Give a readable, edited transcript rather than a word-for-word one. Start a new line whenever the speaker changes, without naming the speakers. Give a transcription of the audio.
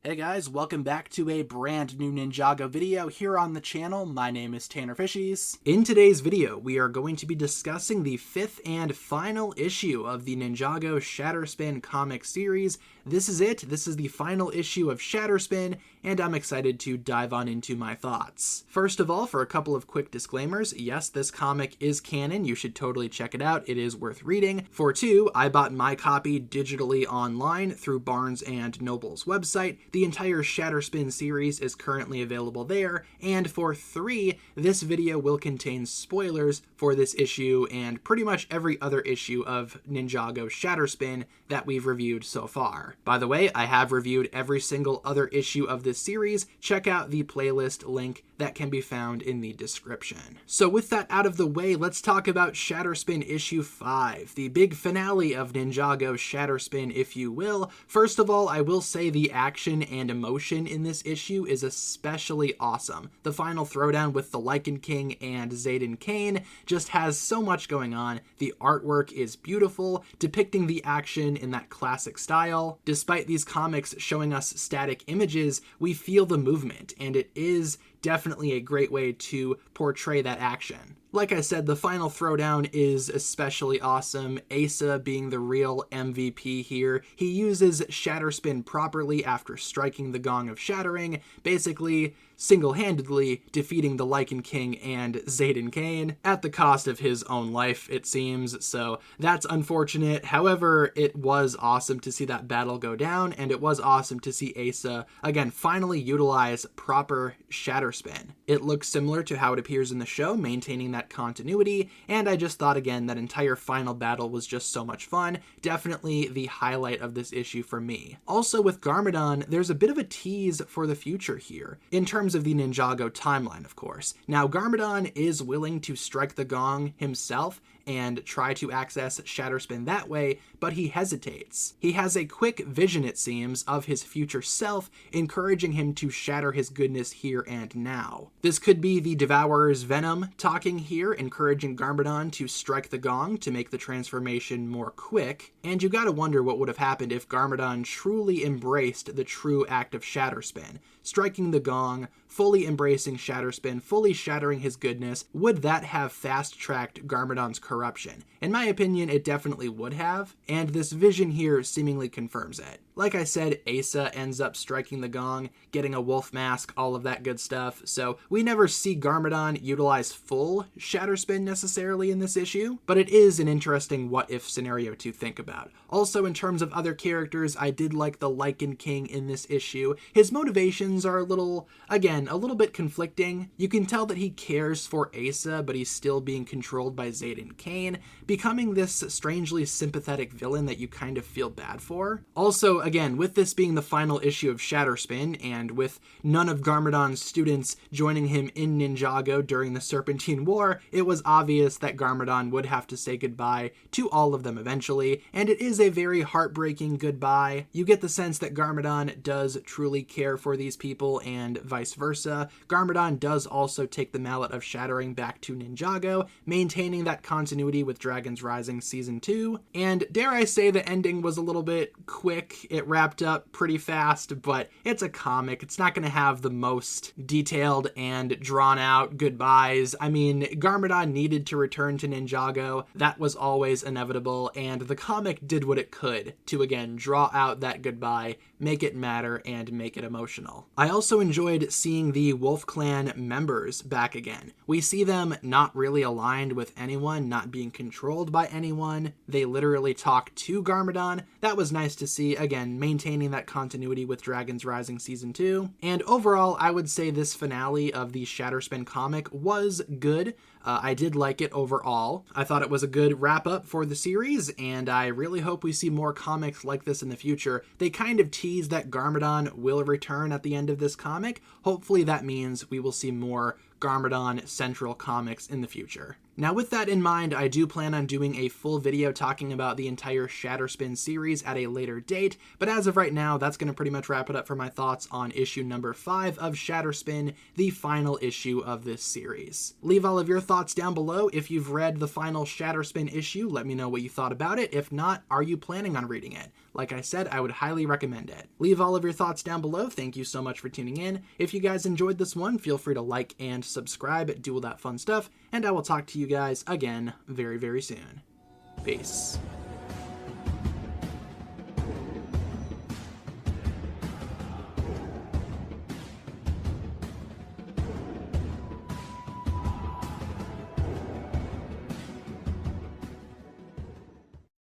Hey guys, welcome back to a brand new Ninjago video here on the channel. My name is TannerFishies. In today's video, we are going to be discussing the 5th and final issue of the Ninjago SHATTERSPIN comic series. This is it. This is the final issue of SHATTERSPIN, and I'm excited to dive on into my thoughts. First of all, for a couple of quick disclaimers, yes, this comic is canon. You should totally check it out. It is worth reading. For 2, I bought my copy digitally online through Barnes & Noble's website. The entire SHATTERSPIN series is currently available there. And for 3, this video will contain spoilers for this issue and pretty much every other issue of Ninjago SHATTERSPIN that we've reviewed so far. By the way, I have reviewed every single other issue of this series. Check out the playlist link that can be found in the description. So with that out of the way, let's talk about SHATTERSPIN issue 5, the big finale of Ninjago SHATTERSPIN, if you will. First of all, I will say the action and emotion in this issue is especially awesome. The final throwdown with the Lycan King and Zayden Kane just has so much going on. The artwork is beautiful, depicting the action in that classic style. Despite these comics showing us static images, we feel the movement, and it is definitely a great way to portray that action. Like I said, the final throwdown is especially awesome. Asa being the real MVP here. He uses SHATTERSPIN properly after striking the Gong of Shattering, basically single-handedly defeating the Lycan King and Zayden Kane at the cost of his own life, it seems, so that's unfortunate. However, it was awesome to see that battle go down, and it was awesome to see Asa, again, finally utilize proper SHATTERSPIN. It looks similar to how it appears in the show, maintaining that continuity, and I just thought, again, that entire final battle was just so much fun. Definitely the highlight of this issue for me. Also, with Garmadon, there's a bit of a tease for the future here, in terms of the Ninjago timeline, of course. Now, Garmadon is willing to strike the gong himself and try to access SHATTERSPIN that way, but he hesitates. He has a quick vision, it seems, of his future self, encouraging him to shatter his goodness here and now. This could be the Devourer's Venom talking here, encouraging Garmadon to strike the gong to make the transformation more quick, and you gotta wonder what would have happened if Garmadon truly embraced the true act of SHATTERSPIN. Striking the gong, fully embracing SHATTERSPIN, fully shattering his goodness, would that have fast-tracked Garmadon's corruption? In my opinion, it definitely would have, and this vision here seemingly confirms it. Like I said, Asa ends up striking the gong, getting a wolf mask, all of that good stuff, so we never see Garmadon utilize full SHATTERSPIN necessarily in this issue, but it is an interesting what-if scenario to think about. Also, in terms of other characters, I did like the Lycan King in this issue. His motivations are a little bit conflicting. You can tell that he cares for Asa, but he's still being controlled by Zayden Kane, becoming this strangely sympathetic villain that you kind of feel bad for. Also, again, with this being the final issue of SHATTERSPIN, and with none of Garmadon's students joining him in Ninjago during the Serpentine War, it was obvious that Garmadon would have to say goodbye to all of them eventually, and it is a very heartbreaking goodbye. You get the sense that Garmadon does truly care for these people, and vice versa. Garmadon does also take the Mallet of Shattering back to Ninjago, maintaining that continuity with Dragon's Rising Season 2, and dare I say the ending was a little bit quick. It wrapped up pretty fast, but it's a comic. It's not going to have the most detailed and drawn-out goodbyes. I mean, Garmadon needed to return to Ninjago. That was always inevitable, and the comic did what it could to, again, draw out that goodbye, make it matter, and make it emotional. I also enjoyed seeing the Wolf Clan members back again. We see them not really aligned with anyone, not being controlled by anyone. They literally talk to Garmadon. That was nice to see, again, maintaining that continuity with Dragon's Rising Season 2. And overall, I would say this finale of the SHATTERSPIN comic was good. I did like it overall. I thought it was a good wrap-up for the series, and I really hope we see more comics like this in the future. They kind of tease that Garmadon will return at the end of this comic. Hopefully that means we will see more Garmadon central comics in the future. Now with that in mind, I do plan on doing a full video talking about the entire SHATTERSPIN series at a later date, but as of right now, that's going to pretty much wrap it up for my thoughts on issue number 5 of SHATTERSPIN, the final issue of this series. Leave all of your thoughts down below. If you've read the final SHATTERSPIN issue, let me know what you thought about it. If not, are you planning on reading it? Like I said, I would highly recommend it. Leave all of your thoughts down below. Thank you so much for tuning in. If you guys enjoyed this one, feel free to like and subscribe, do all that fun stuff, and I will talk to you guys again very, very soon. Peace.